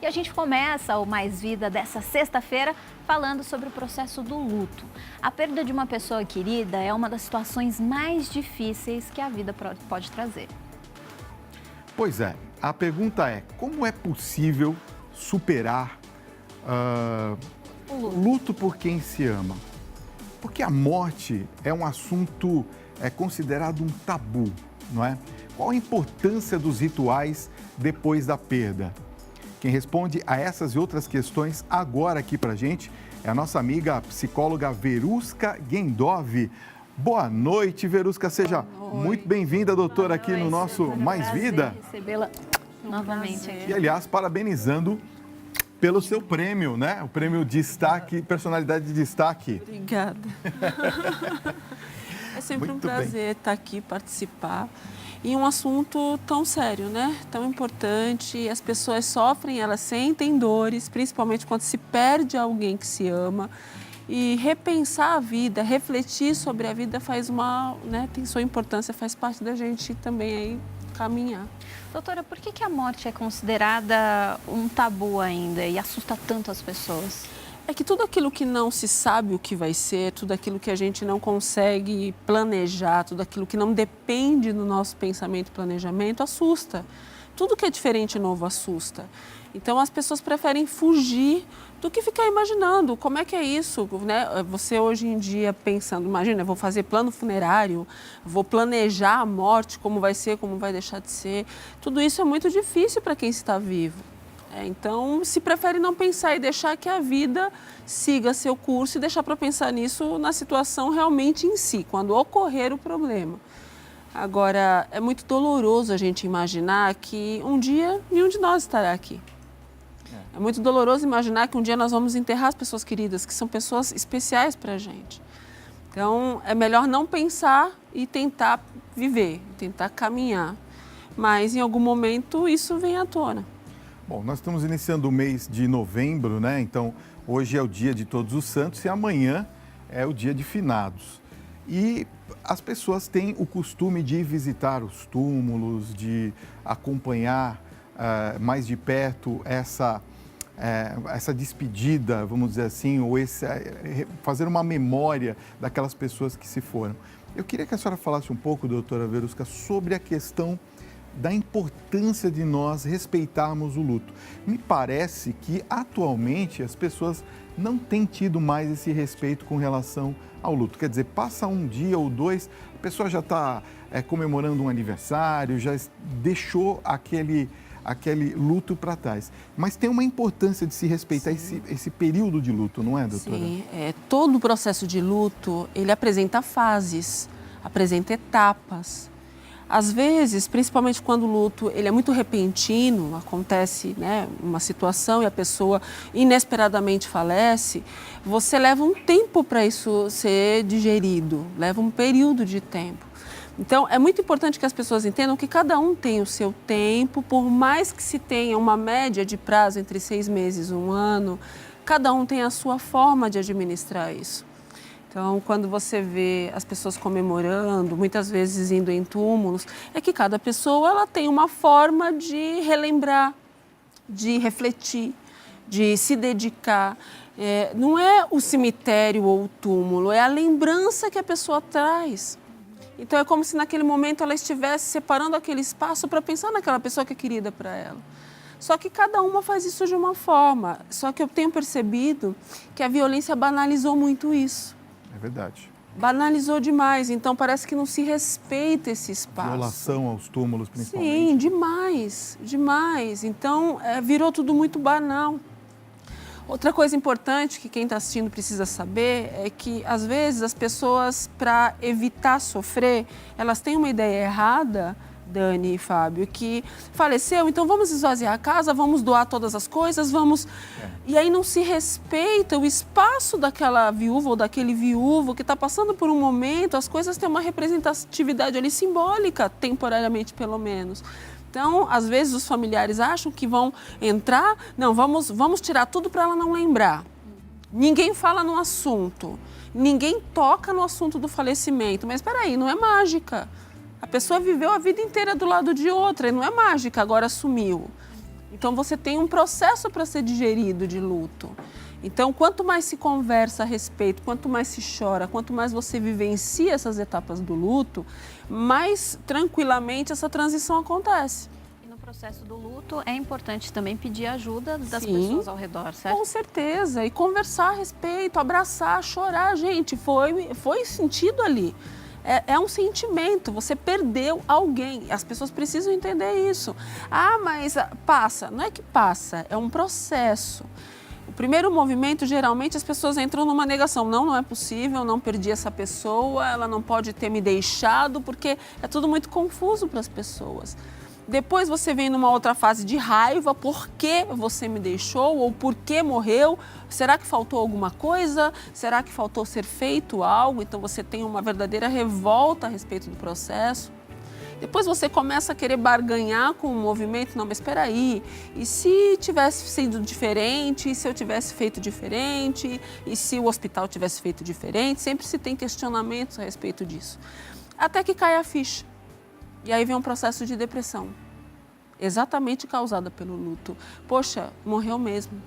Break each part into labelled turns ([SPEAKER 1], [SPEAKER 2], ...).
[SPEAKER 1] E a gente começa o Mais Vida dessa sexta-feira falando sobre o processo do luto. A perda de uma pessoa querida é uma das situações mais difíceis que a vida pode trazer.
[SPEAKER 2] Pois é, a pergunta é, como é possível superar o luto por quem se ama? Porque a morte é um assunto considerado um tabu, não é? Qual a importância dos rituais depois da perda? Quem responde a essas e outras questões agora aqui pra gente é a nossa amiga a psicóloga Verusca Gendov. Boa noite, Verusca. Seja muito bem-vinda, doutora, aqui no nosso Mais Vida.
[SPEAKER 1] Recebê-la novamente aqui.
[SPEAKER 2] E, aliás, parabenizando pelo seu prêmio, né? O prêmio Destaque, Personalidade de Destaque.
[SPEAKER 3] Obrigada. É sempre um prazer estar aqui, participar. E um assunto tão sério, né? Tão importante. As pessoas sofrem, elas sentem dores, principalmente quando se perde alguém que se ama. E repensar a vida, refletir sobre a vida tem sua importância, faz parte da gente também aí caminhar.
[SPEAKER 1] Doutora, por que a morte é considerada um tabu ainda e assusta tanto as pessoas?
[SPEAKER 3] É que tudo aquilo que não se sabe o que vai ser, tudo aquilo que a gente não consegue planejar, tudo aquilo que não depende do nosso pensamento e planejamento, assusta. Tudo que é diferente e novo assusta. Então, as pessoas preferem fugir do que ficar imaginando como é que é isso, né? Você hoje em dia pensando, imagina, vou fazer plano funerário, vou planejar a morte, como vai ser, como vai deixar de ser. Tudo isso é muito difícil para quem está vivo. Então, se prefere não pensar e deixar que a vida siga seu curso e deixar para pensar nisso na situação realmente em si, quando ocorrer o problema. Agora, é muito doloroso a gente imaginar que um dia nenhum de nós estará aqui. É muito doloroso imaginar que um dia nós vamos enterrar as pessoas queridas, que são pessoas especiais para a gente. Então, é melhor não pensar e tentar viver, tentar caminhar. Mas, em algum momento, isso vem à tona.
[SPEAKER 2] Bom, nós estamos iniciando o mês de novembro, né? Então, hoje é o dia de Todos os Santos e amanhã é o dia de Finados. E as pessoas têm o costume de visitar os túmulos, de acompanhar mais de perto essa despedida, vamos dizer assim, ou fazer uma memória daquelas pessoas que se foram. Eu queria que a senhora falasse um pouco, doutora Verusca, sobre a questão da importância de nós respeitarmos o luto. Me parece que atualmente as pessoas não têm tido mais esse respeito com relação ao luto. Quer dizer, passa um dia ou dois, a pessoa já está comemorando um aniversário, já deixou aquele luto para trás. Mas tem uma importância de se respeitar esse período de luto, não é, doutora?
[SPEAKER 3] Sim, todo o processo de luto, ele apresenta fases, apresenta etapas. Às vezes, principalmente quando o luto ele é muito repentino, acontece, né, uma situação e a pessoa inesperadamente falece, você leva um tempo para isso ser digerido, leva um período de tempo. Então, é muito importante que as pessoas entendam que cada um tem o seu tempo, por mais que se tenha uma média de prazo entre 6 meses e 1 ano, cada um tem a sua forma de administrar isso. Então, quando você vê as pessoas comemorando, muitas vezes indo em túmulos, é que cada pessoa ela tem uma forma de relembrar, de refletir, de se dedicar. Não é o cemitério ou o túmulo, é a lembrança que a pessoa traz. Então, é como se naquele momento ela estivesse separando aquele espaço para pensar naquela pessoa que é querida para ela. Só que cada uma faz isso de uma forma. Só que eu tenho percebido que a violência banalizou muito isso.
[SPEAKER 2] É verdade.
[SPEAKER 3] Banalizou demais, então parece que não se respeita esse espaço.
[SPEAKER 2] Violação aos túmulos, principalmente.
[SPEAKER 3] Sim, demais, demais. Então, virou tudo muito banal. Outra coisa importante que quem está assistindo precisa saber é que, às vezes, as pessoas, para evitar sofrer, elas têm uma ideia errada, Dani e Fábio, que faleceu, então vamos esvaziar a casa, vamos doar todas as coisas, vamos... E aí não se respeita o espaço daquela viúva ou daquele viúvo que está passando por um momento, as coisas têm uma representatividade ali simbólica, temporariamente pelo menos. Então, às vezes os familiares acham que vão entrar, não, vamos tirar tudo para ela não lembrar. Ninguém fala no assunto, ninguém toca no assunto do falecimento, mas espera aí, não é mágica. A pessoa viveu a vida inteira do lado de outra, e não é mágica, agora sumiu. Então, você tem um processo para ser digerido de luto. Então, quanto mais se conversa a respeito, quanto mais se chora, quanto mais você vivencia essas etapas do luto, mais tranquilamente essa transição acontece.
[SPEAKER 1] E no processo do luto é importante também pedir ajuda das
[SPEAKER 3] Sim,
[SPEAKER 1] pessoas ao redor, certo?
[SPEAKER 3] Com certeza. E conversar a respeito, abraçar, chorar, gente, foi sentido ali. É um sentimento, você perdeu alguém, as pessoas precisam entender isso. Ah, mas passa. Não é que passa, é um processo. O primeiro movimento, geralmente, as pessoas entram numa negação. Não é possível, não perdi essa pessoa, ela não pode ter me deixado, porque é tudo muito confuso para as pessoas. Depois você vem numa outra fase de raiva, por que você me deixou ou por que morreu? Será que faltou alguma coisa? Será que faltou ser feito algo? Então você tem uma verdadeira revolta a respeito do processo. Depois você começa a querer barganhar com o movimento, não, mas espera aí, e se tivesse sido diferente, e se eu tivesse feito diferente, e se o hospital tivesse feito diferente, sempre se tem questionamentos a respeito disso. Até que cai a ficha. E aí vem um processo de depressão, exatamente causada pelo luto. Poxa, morreu mesmo.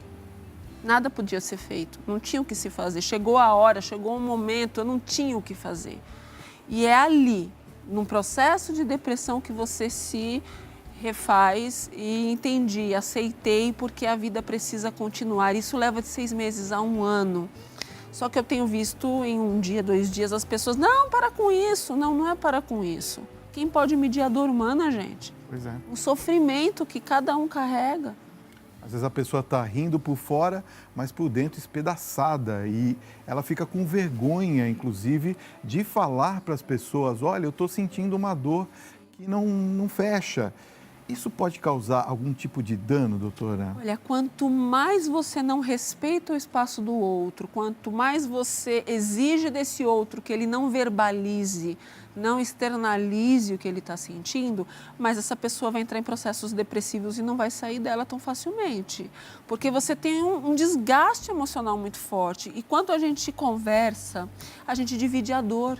[SPEAKER 3] Nada podia ser feito, não tinha o que se fazer. Chegou a hora, chegou um momento, eu não tinha o que fazer. E é ali, num processo de depressão, que você se refaz e entendi, aceitei, porque a vida precisa continuar. Isso leva de 6 meses a 1 ano. Só que eu tenho visto em 1 dia, 2 dias, as pessoas, não, para com isso. Não é para com isso. Quem pode medir a dor humana, gente?
[SPEAKER 2] Pois é.
[SPEAKER 3] O sofrimento que cada um carrega.
[SPEAKER 2] Às vezes a pessoa está rindo por fora, mas por dentro espedaçada. E ela fica com vergonha, inclusive, de falar para as pessoas, olha, eu estou sentindo uma dor que não fecha. Isso pode causar algum tipo de dano, doutora?
[SPEAKER 3] Olha, quanto mais você não respeita o espaço do outro, quanto mais você exige desse outro que ele não verbalize, não externalize o que ele está sentindo, mais essa pessoa vai entrar em processos depressivos e não vai sair dela tão facilmente. Porque você tem um desgaste emocional muito forte. E quando a gente conversa, a gente divide a dor.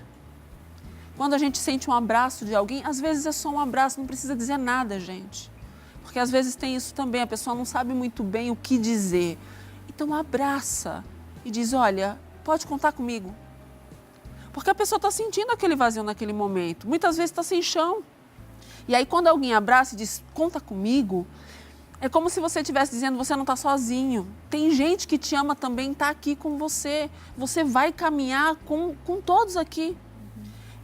[SPEAKER 3] Quando a gente sente um abraço de alguém, às vezes é só um abraço, não precisa dizer nada, gente. Porque às vezes tem isso também, a pessoa não sabe muito bem o que dizer. Então abraça e diz, olha, pode contar comigo. Porque a pessoa está sentindo aquele vazio naquele momento, muitas vezes está sem chão. E aí quando alguém abraça e diz, conta comigo, é como se você estivesse dizendo, você não está sozinho. Tem gente que te ama também, está aqui com você. Você vai caminhar com todos aqui.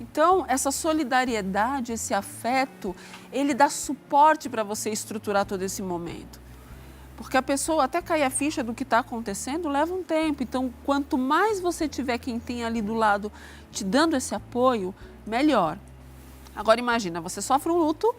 [SPEAKER 3] Então, essa solidariedade, esse afeto, ele dá suporte para você estruturar todo esse momento. Porque a pessoa, até cair a ficha do que está acontecendo, leva um tempo. Então, quanto mais você tiver quem tem ali do lado te dando esse apoio, melhor. Agora, imagina, você sofre um luto,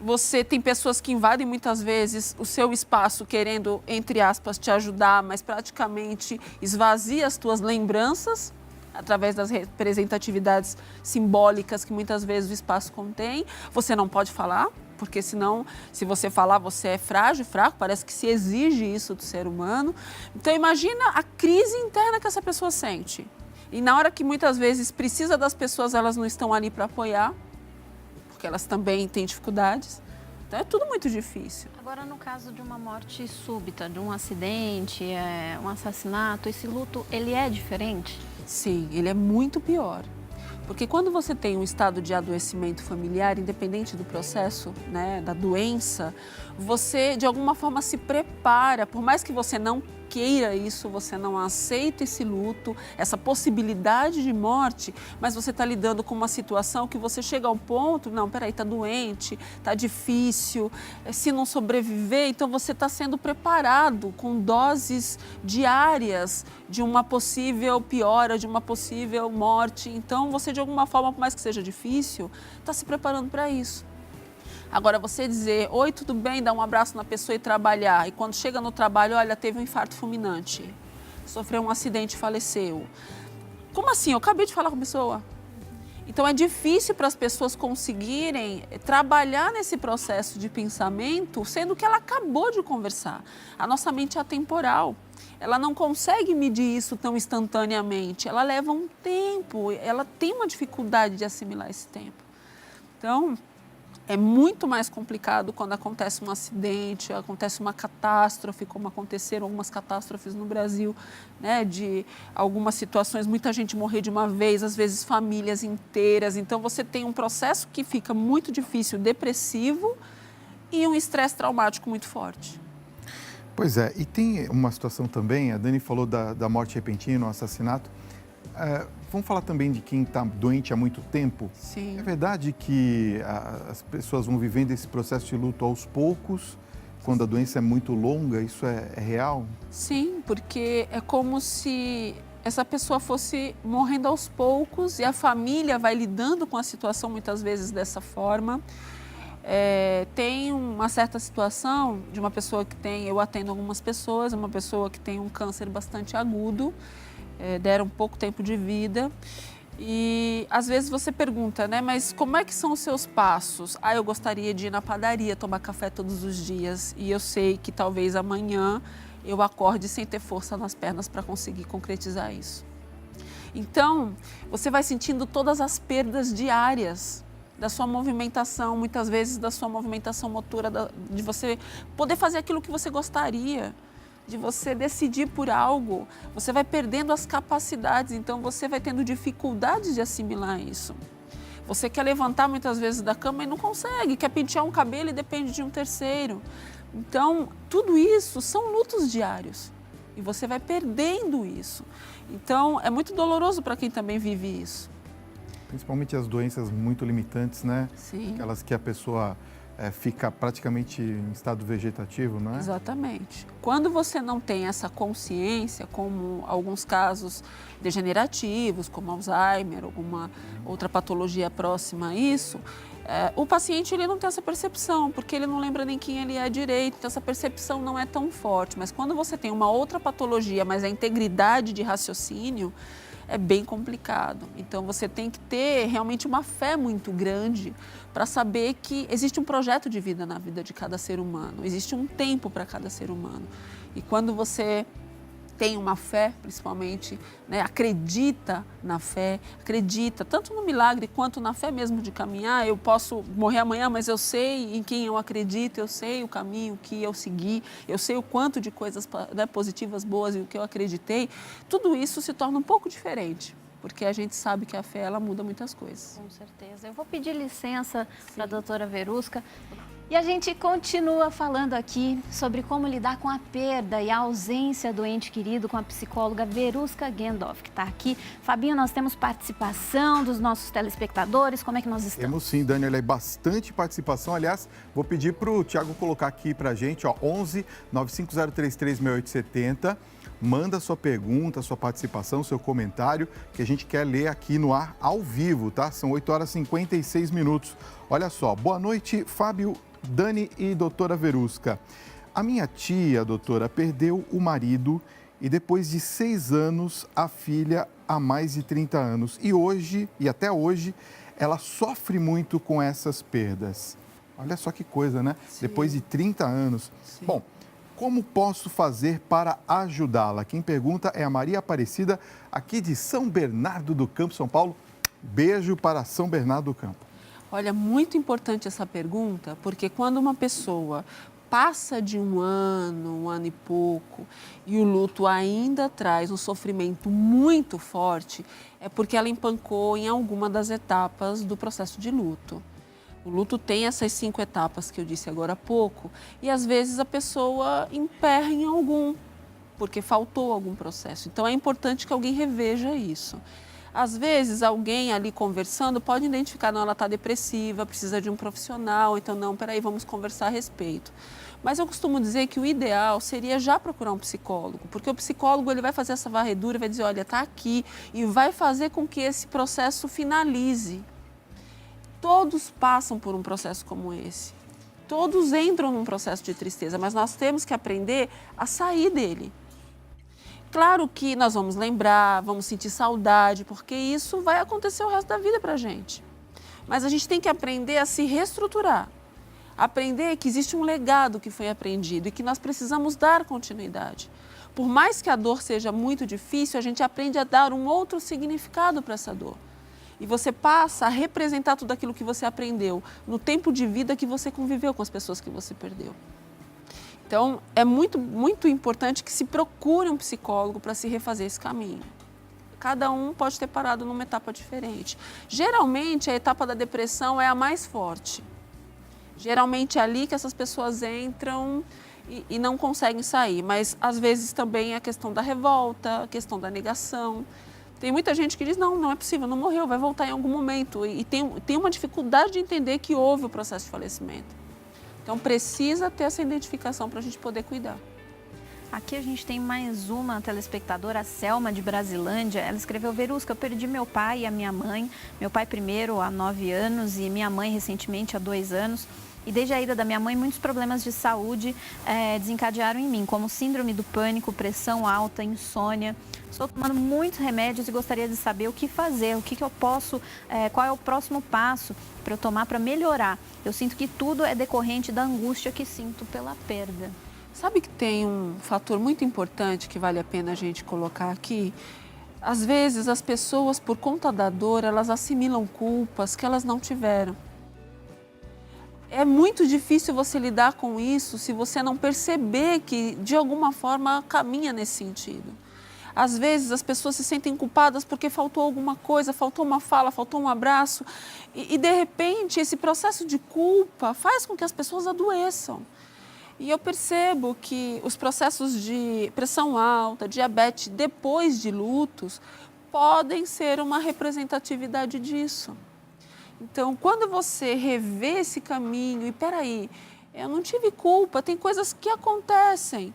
[SPEAKER 3] você tem pessoas que invadem muitas vezes o seu espaço querendo, entre aspas, te ajudar, mas praticamente esvazia as tuas lembranças, através das representatividades simbólicas que muitas vezes o espaço contém. Você não pode falar, porque senão, se você falar, você é frágil, fraco, parece que se exige isso do ser humano. Então, imagina a crise interna que essa pessoa sente. E na hora que muitas vezes precisa das pessoas, elas não estão ali para apoiar, porque elas também têm dificuldades. Então, é tudo muito difícil.
[SPEAKER 1] Agora, no caso de uma morte súbita, de um acidente, um assassinato, esse luto, ele é diferente?
[SPEAKER 3] Sim, ele é muito pior. Porque quando você tem um estado de adoecimento familiar, independente do processo, né, da doença, você de alguma forma se prepara, por mais que você não queira isso, você não aceita esse luto, essa possibilidade de morte, mas você está lidando com uma situação que você chega ao ponto, não, peraí, está doente, está difícil, se não sobreviver, então você está sendo preparado com doses diárias de uma possível piora, de uma possível morte. Então você, de alguma forma, por mais que seja difícil, está se preparando para isso. Agora, você dizer, oi, tudo bem, dar um abraço na pessoa e trabalhar, e quando chega no trabalho, olha, teve um infarto fulminante, sofreu um acidente e faleceu. Como assim? Eu acabei de falar com a pessoa. Então, é difícil para as pessoas conseguirem trabalhar nesse processo de pensamento, sendo que ela acabou de conversar. A nossa mente é atemporal. Ela não consegue medir isso tão instantaneamente. Ela leva um tempo, ela tem uma dificuldade de assimilar esse tempo. Então, É muito mais complicado quando acontece um acidente, acontece uma catástrofe, como aconteceram algumas catástrofes no Brasil, né, de algumas situações, muita gente morrer de uma vez, às vezes famílias inteiras. Então, você tem um processo que fica muito difícil, depressivo e um estresse traumático muito forte.
[SPEAKER 2] Pois é, e tem uma situação também, a Dani falou da morte repentina, o assassinato. Vamos falar também de quem está doente há muito tempo?
[SPEAKER 3] Sim.
[SPEAKER 2] É verdade que as pessoas vão vivendo esse processo de luto aos poucos, quando a doença é muito longa, isso é real?
[SPEAKER 3] Sim, porque é como se essa pessoa fosse morrendo aos poucos e a família vai lidando com a situação muitas vezes dessa forma. Tem uma certa situação de uma pessoa que tem, eu atendo algumas pessoas, uma pessoa que tem um câncer bastante agudo, deram pouco tempo de vida e às vezes você pergunta, né, mas como é que são os seus passos? Eu gostaria de ir na padaria, tomar café todos os dias e eu sei que talvez amanhã eu acorde sem ter força nas pernas para conseguir concretizar isso. Então, você vai sentindo todas as perdas diárias da sua movimentação, muitas vezes da sua movimentação motora, de você poder fazer aquilo que você gostaria, de você decidir por algo, você vai perdendo as capacidades, então você vai tendo dificuldades de assimilar isso. Você quer levantar muitas vezes da cama e não consegue, quer pentear um cabelo e depende de um terceiro. Então, tudo isso são lutos diários e você vai perdendo isso. Então, é muito doloroso para quem também vive isso.
[SPEAKER 2] Principalmente as doenças muito limitantes, né?
[SPEAKER 3] Sim.
[SPEAKER 2] Aquelas que a pessoa fica praticamente em estado vegetativo, não é?
[SPEAKER 3] Exatamente. Quando você não tem essa consciência, como alguns casos degenerativos, como Alzheimer, alguma outra patologia próxima a isso, o paciente ele não tem essa percepção, porque ele não lembra nem quem ele é direito, então essa percepção não é tão forte. Mas quando você tem uma outra patologia, mas a integridade de raciocínio, é bem complicado. Então, você tem que ter realmente uma fé muito grande para saber que existe um projeto de vida na vida de cada ser humano, existe um tempo para cada ser humano. E quando você tem uma fé, principalmente, né, acredita na fé, acredita tanto no milagre quanto na fé mesmo de caminhar. Eu posso morrer amanhã, mas eu sei em quem eu acredito, eu sei o caminho que eu segui, eu sei o quanto de coisas, né, positivas, boas e o que eu acreditei. Tudo isso se torna um pouco diferente, porque a gente sabe que a fé ela muda muitas coisas.
[SPEAKER 1] Com certeza. Eu vou pedir licença para a doutora Verusca. E a gente continua falando aqui sobre como lidar com a perda e a ausência do ente querido com a psicóloga Verusca Gendorf, que está aqui. Fabinho, nós temos participação dos nossos telespectadores, como é que nós estamos?
[SPEAKER 2] Temos sim, Dani, bastante participação. Aliás, vou pedir para o Tiago colocar aqui para a gente, 11 95033 6870. Manda sua pergunta, sua participação, seu comentário, que a gente quer ler aqui no ar ao vivo, tá? São 8 horas e 56 minutos. Olha só, boa noite, Fábio, Dani e doutora Verusca. A minha tia, doutora, perdeu o marido e depois de 6 anos, a filha há mais de 30 anos. E hoje, e até hoje, ela sofre muito com essas perdas. Olha só que coisa, né?
[SPEAKER 3] Sim.
[SPEAKER 2] Depois de 30 anos.
[SPEAKER 3] Sim.
[SPEAKER 2] Bom, como posso fazer para ajudá-la? Quem pergunta é a Maria Aparecida, aqui de São Bernardo do Campo, São Paulo. Beijo para São Bernardo do Campo.
[SPEAKER 3] Olha, muito importante essa pergunta, porque quando uma pessoa passa de um ano e pouco, e o luto ainda traz um sofrimento muito forte, é porque ela empancou em alguma das etapas do processo de luto. O luto tem essas 5 etapas que eu disse agora há pouco, e às vezes a pessoa emperra em algum, porque faltou algum processo. Então é importante que alguém reveja isso. Às vezes, alguém ali conversando pode identificar, não, ela está depressiva, precisa de um profissional, então não, peraí, vamos conversar a respeito. Mas eu costumo dizer que o ideal seria já procurar um psicólogo, porque o psicólogo ele vai fazer essa varredura, vai dizer, olha, está aqui, e vai fazer com que esse processo finalize. Todos passam por um processo como esse, todos entram num processo de tristeza, mas nós temos que aprender a sair dele. Claro que nós vamos lembrar, vamos sentir saudade, porque isso vai acontecer o resto da vida para a gente. Mas a gente tem que aprender a se reestruturar, aprender que existe um legado que foi aprendido e que nós precisamos dar continuidade. Por mais que a dor seja muito difícil, a gente aprende a dar um outro significado para essa dor. e você passa a representar tudo aquilo que você aprendeu no tempo de vida que você conviveu com as pessoas que você perdeu. Então, é muito importante que se procure um psicólogo para se refazer esse caminho. Cada um pode ter parado numa etapa diferente. Geralmente, a etapa da depressão é a mais forte. Geralmente é ali que essas pessoas entram e não conseguem sair. Mas, às vezes, também é a questão da revolta, a questão da negação. Tem muita gente que diz, não é possível, não morreu, vai voltar em algum momento. E tem uma dificuldade de entender que houve o processo de falecimento. Então, precisa ter essa identificação para a gente poder cuidar.
[SPEAKER 1] Aqui a gente tem mais uma telespectadora, a Selma de Brasilândia. Ela escreveu: Verusca, eu perdi meu pai e a minha mãe. Meu pai primeiro há 9 anos e minha mãe recentemente há 2 anos. E desde a ida da minha mãe, muitos problemas de saúde desencadearam em mim, como síndrome do pânico, pressão alta, insônia. Estou tomando muitos remédios e gostaria de saber o que fazer, o que eu posso, qual é o próximo passo para eu tomar para melhorar. Eu sinto que tudo é decorrente da angústia que sinto pela perda.
[SPEAKER 3] Sabe que tem um fator muito importante que vale a pena a gente colocar aqui? Às vezes as pessoas, por conta da dor, elas assimilam culpas que elas não tiveram. É muito difícil você lidar com isso se você não perceber que, de alguma forma, caminha nesse sentido. Às vezes as pessoas se sentem culpadas porque faltou alguma coisa, faltou uma fala, faltou um abraço. E de repente, esse processo de culpa faz com que as pessoas adoeçam. E eu percebo que os processos de pressão alta, diabetes, depois de lutos, podem ser uma representatividade disso. Então, quando você revê esse caminho e, peraí, eu não tive culpa, tem coisas que acontecem.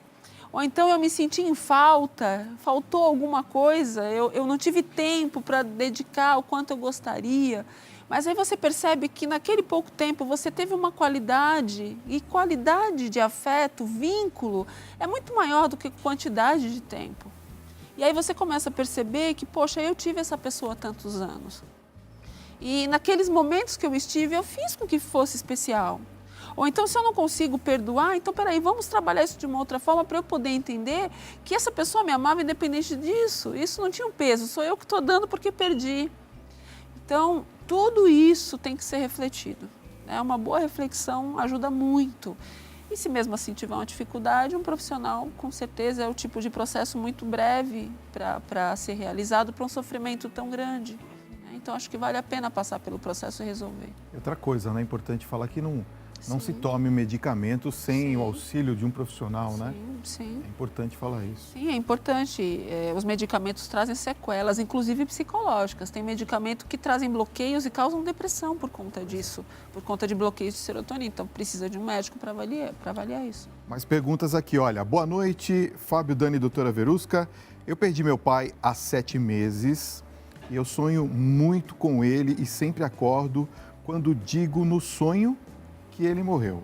[SPEAKER 3] Ou então eu me senti em falta, faltou alguma coisa, eu não tive tempo para dedicar o quanto eu gostaria. Mas aí você percebe que naquele pouco tempo você teve uma qualidade, e qualidade de afeto, vínculo, é muito maior do que quantidade de tempo. E aí você começa a perceber que, poxa, eu tive essa pessoa há tantos anos. E naqueles momentos que eu estive, eu fiz com que fosse especial. Ou então, se eu não consigo perdoar, então, peraí, vamos trabalhar isso de uma outra forma para eu poder entender que essa pessoa me amava independente disso. Isso não tinha um peso, sou eu que estou dando porque perdi. Então, tudo isso tem que ser refletido. Uma boa reflexão ajuda muito. E se mesmo assim tiver uma dificuldade, um profissional, com certeza, é o tipo de processo muito breve para ser realizado para um sofrimento tão grande. Então, acho que vale a pena passar pelo processo e resolver.
[SPEAKER 2] Outra coisa, né? É importante falar que não se tome medicamento sem o auxílio de um profissional, né?
[SPEAKER 3] Sim.
[SPEAKER 2] É importante falar isso.
[SPEAKER 3] Sim, é importante. Os medicamentos trazem sequelas, inclusive psicológicas. Tem medicamento que trazem bloqueios e causam depressão por conta disso, por conta de bloqueios de serotonina. Então, precisa de um médico para avaliar isso.
[SPEAKER 2] Mais perguntas aqui, olha. Boa noite, Fábio, Dani e doutora Verusca. Eu perdi meu pai há 7 meses e eu sonho muito com ele e sempre acordo quando digo no sonho que ele morreu.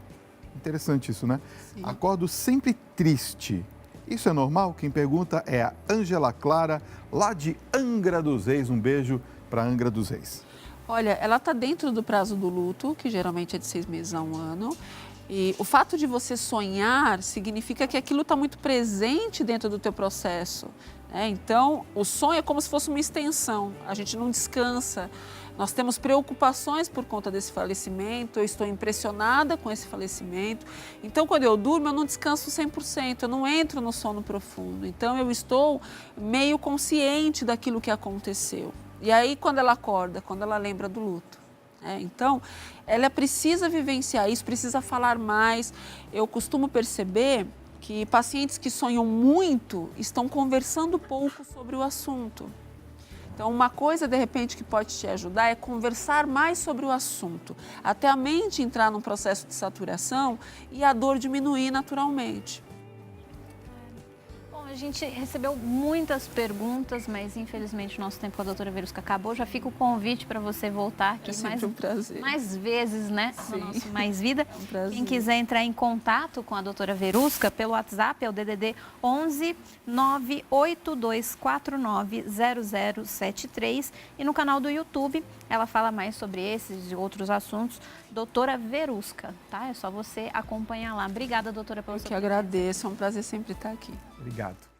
[SPEAKER 2] Interessante isso, né? Sim. Acordo sempre triste. Isso é normal? Quem pergunta é a Ângela Clara, lá de Angra dos Reis. Um beijo para Angra dos Reis.
[SPEAKER 3] Olha, ela está dentro do prazo do luto, que geralmente é de 6 meses a 1 ano. E o fato de você sonhar significa que aquilo está muito presente dentro do teu processo. Então, o sonho é como se fosse uma extensão. A gente não descansa. Nós temos preocupações por conta desse falecimento, eu estou impressionada com esse falecimento. Então, quando eu durmo, eu não descanso 100%, eu não entro no sono profundo. Então, eu estou meio consciente daquilo que aconteceu. E aí, quando ela acorda, quando ela lembra do luto. Então, ela precisa vivenciar isso, precisa falar mais. Eu costumo perceber que pacientes que sonham muito estão conversando pouco sobre o assunto. Então, uma coisa, de repente, que pode te ajudar é conversar mais sobre o assunto, até a mente entrar num processo de saturação e a dor diminuir naturalmente.
[SPEAKER 1] Bom, a gente recebeu muitas perguntas, mas infelizmente o nosso tempo com a doutora Verusca acabou. Já fica o convite para você voltar aqui mais vezes, né?
[SPEAKER 3] Sim.
[SPEAKER 1] No nosso Mais Vida.
[SPEAKER 3] É um prazer.
[SPEAKER 1] Quem quiser entrar em contato com a doutora Verusca pelo WhatsApp é o DDD 11 98249 0073 e no canal do YouTube ela fala mais sobre esses e outros assuntos. Doutora Verusca, tá? É só você acompanhar lá. Obrigada, doutora, pela sua presença.
[SPEAKER 3] Eu que agradeço, é um prazer sempre estar aqui.
[SPEAKER 2] Obrigado.